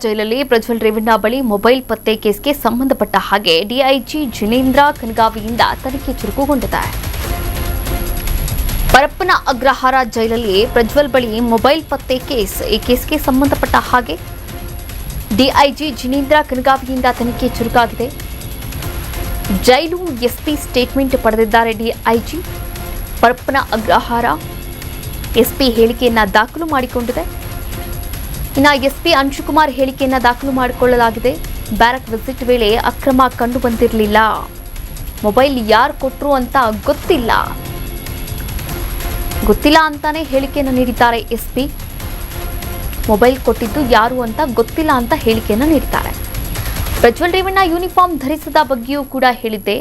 ಜೈಲಲ್ಲಿ ಪ್ರಜ್ವಲ್ ರೇವಣ್ಣ ಬಳಿ ಮೊಬೈಲ್ ಪತ್ತೆ ಕೇಸ್ಗೆ ಸಂಬಂಧಪಟ್ಟ ಹಾಗೆ ಡಿಐಜಿ ಜಿನೇಂದ್ರ ಕನಗಾವಿಯಿಂದ ತನಿಖೆ ಚುರುಕುಗೊಂಡಿದೆ. ಪರಪ್ಪನ ಅಗ್ರಹಾರ ಜೈಲಲ್ಲಿ ಪ್ರಜ್ವಲ್ ಬಳಿ ಮೊಬೈಲ್ ಪತ್ತೆ ಕೇಸ್. ಈ ಕೇಸ್ಗೆ ಸಂಬಂಧಪಟ್ಟ ಹಾಗೆ ಡಿಐಜಿ ಜಿನೇಂದ್ರ ಕನಗಾವಿಯಿಂದ ತನಿಖೆ ಚುರುಕಾಗಿದೆ. ಜೈಲು ಎಸ್ಪಿ ಸ್ಟೇಟ್ಮೆಂಟ್ ಪಡೆದಿದ್ದಾರೆ. ಡಿಐಜಿ ಪರಪ್ಪನ ಅಗ್ರಹಾರ ಎಸ್ಪಿ ಹೇಳಿಕೆಯನ್ನ ದಾಖಲು ಮಾಡಿಕೊಂಡಿದೆ. ಇನ್ನು ಎಸ್ಪಿ ಅಂಶುಕುಮಾರ್ ಹೇಳಿಕೆಯನ್ನ ದಾಖಲು ಮಾಡಿಕೊಳ್ಳಲಾಗಿದೆ. ಬ್ಯಾರಕ್ ವಿಸಿಟ್ ವೇಳೆ ಅಕ್ರಮ ಕಂಡು ಬಂದಿರಲಿಲ್ಲ. ಮೊಬೈಲ್ ಯಾರು ಕೊಟ್ಟರು ಅಂತ ಗೊತ್ತಿಲ್ಲ ಅಂತಾನೆ ಹೇಳಿಕೆಯನ್ನು ನೀಡಿದ್ದಾರೆ. ಎಸ್ಪಿ ಮೊಬೈಲ್ ಕೊಟ್ಟಿದ್ದು ಯಾರು ಅಂತ ಗೊತ್ತಿಲ್ಲ ಅಂತ ಹೇಳಿಕೆಯನ್ನು ನೀಡಿದ್ದಾರೆ. ಪ್ರಜ್ವಲ್ ರೇವಣ್ಣ ಯೂನಿಫಾರ್ಮ್ ಧರಿಸದ ಬಗ್ಗೆಯೂ ಕೂಡ ಹೇಳಿದ್ದೆ.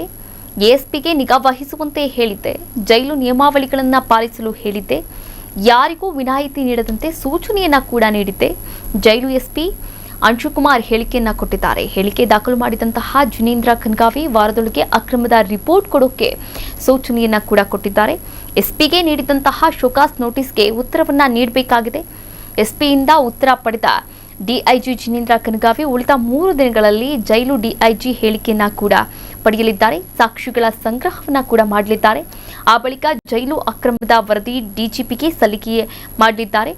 ಎಎಸ್ಪಿಗೆ ನಿಗಾ ವಹಿಸುವಂತೆ ಹೇಳಿದ್ದೆ. ಜೈಲು ನಿಯಮಾವಳಿಗಳನ್ನು ಪಾಲಿಸಲು ಹೇಳಿದ್ದೆ. ಯಾರಿಗೂ ವಿನಾಯಿತಿ ನೀಡದಂತೆ ಸೂಚನೆಯನ್ನ ಕೂಡ ನೀಡಿದ್ದೆ. ಜೈಲು ಎಸ್ಪಿ ಅಂಶುಕುಮಾರ್ ಹೇಳಿಕೆಯನ್ನ ಕೊಟ್ಟಿದ್ದಾರೆ. ಹೇಳಿಕೆ ದಾಖಲು ಮಾಡಿದಂತಹ ಜಿನೇಂದ್ರ ಕನಗಾವಿ ವಾರದೊಳಗೆ ಅಕ್ರಮದ ರಿಪೋರ್ಟ್ ಕೊಡೋಕೆ ಸೂಚನೆಯನ್ನ ಕೂಡ ಕೊಟ್ಟಿದ್ದಾರೆ. ಎಸ್ಪಿಗೆ ನೀಡಿದಂತಹ ಶೋಕಾಸ್ ನೋಟಿಸ್ಗೆ ಉತ್ತರವನ್ನ ನೀಡಬೇಕಾಗಿದೆ. ಎಸ್ಪಿಯಿಂದ ಉತ್ತರ ಪಡೆದ ಡಿಐಜಿ ಜಿನೇಂದ್ರ ಕನಗಾವಿ ಉಳಿದ 3 ದಿನಗಳಲ್ಲಿ ಜೈಲು ಡಿಐಜಿ ಹೇಳಿಕೆಯನ್ನ ಕೂಡ ಪಡೆಯಲಿದ್ದಾರೆ. ಸಾಕ್ಷಿಗಳ ಸಂಗ್ರಹವನ್ನ ಕೂಡ ಮಾಡಲಿದ್ದಾರೆ. ಆ ಬಳಿಕ ಜೈಲು ಅಕ್ರಮದ ವರದಿ ಡಿಜಿಪಿಗೆ ಸಲ್ಲಿಕೆ ಮಾಡಲಿದ್ದಾರೆ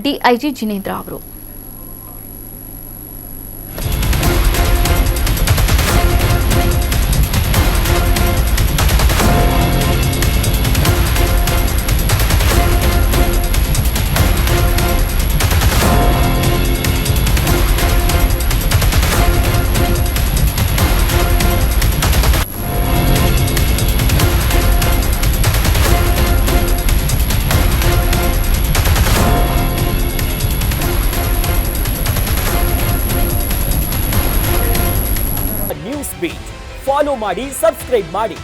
ಡಿಐಜಿ ಜಿನೇಂದ್ರ ಅವರು. ನ್ಯೂಸ್ ಬೀಟ್ ಫಾಲೋ ಮಾಡಿ, ಸಬ್ಸ್ಕ್ರೈಬ್ ಮಾಡಿ.